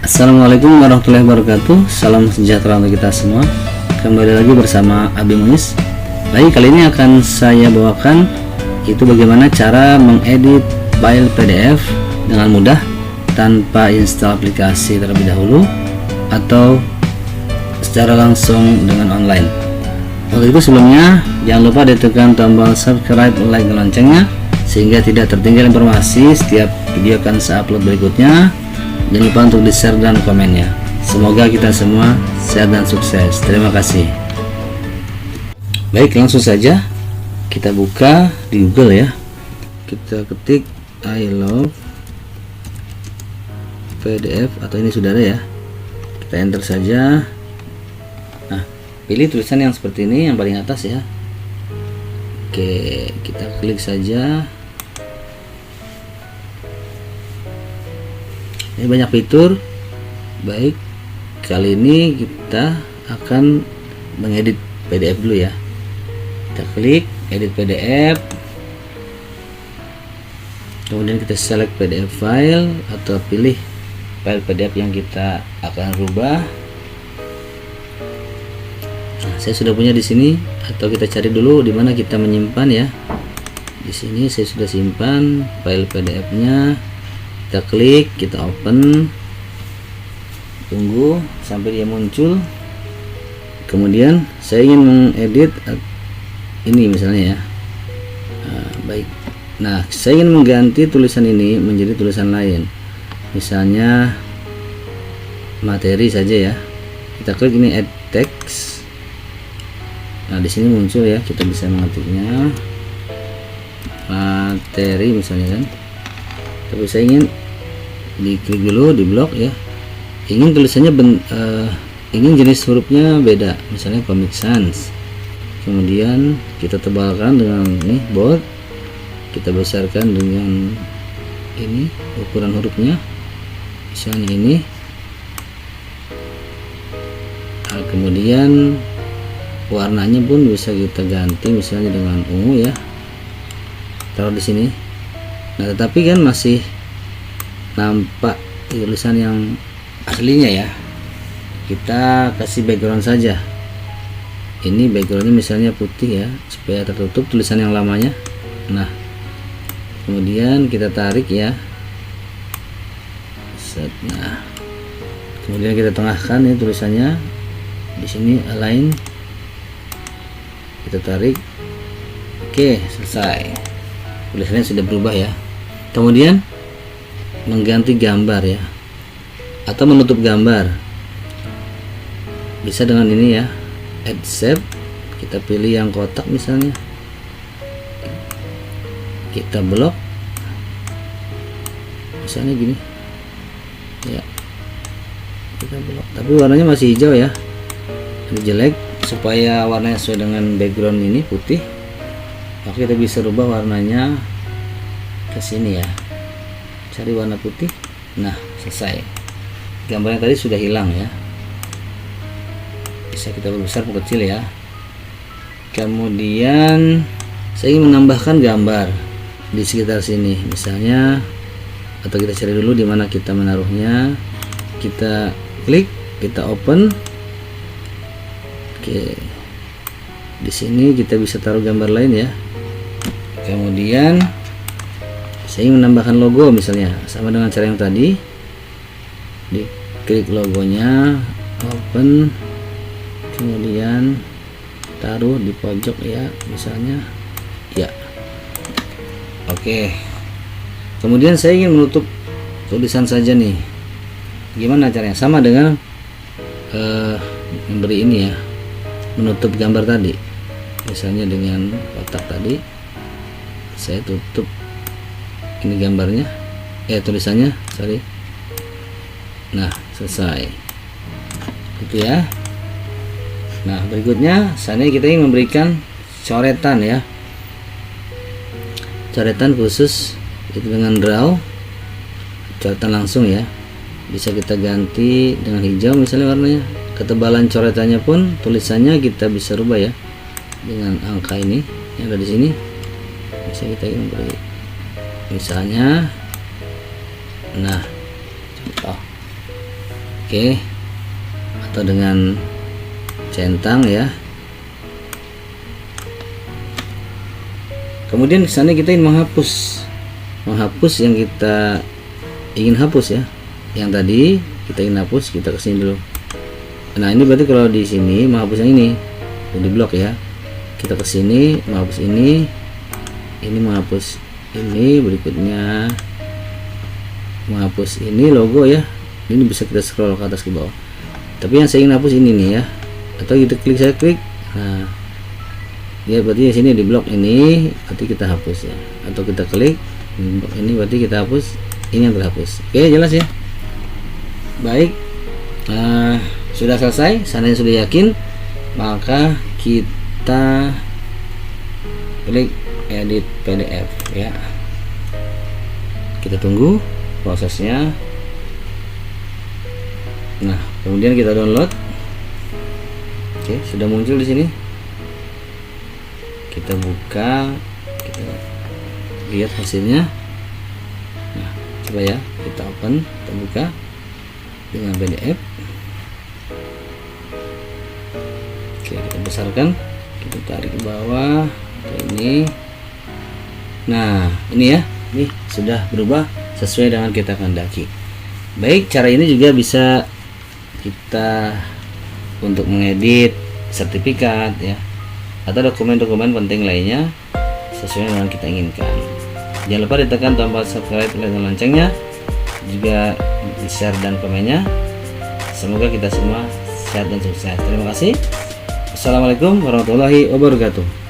Assalamualaikum warahmatullahi wabarakatuh. Salam sejahtera untuk kita semua. Kembali lagi bersama Abi Muiz. Baik, kali ini akan saya bawakan itu bagaimana cara mengedit file PDF dengan mudah tanpa install aplikasi terlebih dahulu atau secara langsung dengan online. Untuk itu sebelumnya jangan lupa ditekan tombol subscribe, like, dan loncengnya sehingga tidak tertinggal informasi setiap video akan saya upload berikutnya. Jangan lupa untuk di share dan komennya. Semoga kita semua sehat dan sukses. Terima kasih. Baik, langsung saja kita buka di Google ya. Kita ketik I love PDF atau ini saudara ya. Kita enter saja. Nah, pilih tulisan yang seperti ini yang paling atas ya. Oke, kita klik saja. Ini banyak fitur. Baik, kali ini kita akan mengedit PDF dulu ya. Kita klik edit PDF, kemudian kita select PDF file atau pilih file PDF yang kita akan rubah. Nah, saya sudah punya di sini, atau kita cari dulu di mana kita menyimpan ya. Di sini saya sudah simpan file PDF-nya. Kita klik, kita open, tunggu sampai dia muncul. Kemudian saya ingin mengedit ini misalnya ya. Baik, nah saya ingin mengganti tulisan ini menjadi tulisan lain, misalnya materi saja ya. Kita klik ini add text. Nah, di sini muncul ya, kita bisa mengetiknya materi misalnya kan. Tapi saya ingin diklik dulu di blok ya, ingin tulisannya ingin jenis hurufnya beda, misalnya Comic Sans. Kemudian kita tebalkan dengan ini bold, kita besarkan dengan ini ukuran hurufnya, misalnya ini. Nah, kemudian warnanya pun bisa kita ganti misalnya dengan ungu ya, taruh di sini. Nah, tetapi kan masih nampak tulisan yang aslinya ya. Kita kasih background saja. Ini backgroundnya misalnya putih ya, supaya tertutup tulisan yang lamanya. Nah, kemudian kita tarik ya. Set. Nah, kemudian kita tengahkan ini tulisannya. Di sini align. Kita tarik. Oke, selesai. Tulisannya sudah berubah ya. Kemudian mengganti gambar ya, atau menutup gambar bisa dengan ini ya, add shape. Kita pilih yang kotak misalnya, kita blok misalnya gini ya, kita blok tapi warnanya masih hijau ya, ini jelek. Supaya warnanya sesuai dengan background ini putih, maka kita bisa rubah warnanya ke sini ya, cari warna putih. Nah, selesai, gambarnya tadi sudah hilang ya. Bisa kita perbesar, perkecil ya. Kemudian saya ingin menambahkan gambar di sekitar sini misalnya, atau kita cari dulu di mana kita menaruhnya. Kita klik, kita open. Oke, di sini kita bisa taruh gambar lain ya. Kemudian saya ingin menambahkan logo misalnya, sama dengan cara yang tadi. Diklik logonya, open, kemudian taruh di pojok ya misalnya ya. Oke, kemudian saya ingin menutup tulisan saja nih. Gimana caranya? Sama dengan memberi ini ya, menutup gambar tadi, misalnya dengan kotak tadi. Saya tutup ini gambarnya, tulisannya, sorry. Nah, selesai itu ya. Nah, berikutnya sana kita ingin memberikan coretan ya, coretan khusus itu dengan draw, coretan langsung ya. Bisa kita ganti dengan hijau misalnya warnanya. Ketebalan coretannya pun, tulisannya kita bisa rubah ya dengan angka ini yang ada di sini. Bisa kita ingin beri misalnya, nah contoh Oke, atau dengan centang ya. Kemudian misalnya kita ingin menghapus yang kita ingin hapus ya, yang tadi kita ingin hapus, kita kesini dulu. Nah ini berarti kalau di sini menghapus yang ini di blok ya, kita kesini menghapus ini menghapus ini, berikutnya menghapus ini logo ya. Ini bisa kita scroll ke atas ke bawah, tapi yang saya ingin hapus ini nih ya, atau kita klik, saya klik. Nah ya berarti di sini di blok ini berarti kita hapus ya, atau kita klik ini berarti kita hapus, ini yang terhapus. Oke, jelas ya. Baik, sudah selesai. Seandainya sudah yakin, maka kita klik edit PDF ya. Kita tunggu prosesnya. Nah kemudian kita download. Oke, sudah muncul di sini. Kita buka, kita lihat hasilnya. Nah coba ya, kita open, kita buka dengan PDF. Oke, kita besarkan, kita tarik ke bawah. Oke, ini. Nah ini ya, ini sudah berubah sesuai dengan kita kehendaki. Baik, cara ini juga bisa kita untuk mengedit sertifikat ya, atau dokumen-dokumen penting lainnya sesuai dengan kita inginkan. Jangan lupa ditekan tombol subscribe dan loncengnya, juga di share dan komennya. Semoga kita semua sehat dan sukses. Terima kasih. Assalamualaikum warahmatullahi wabarakatuh.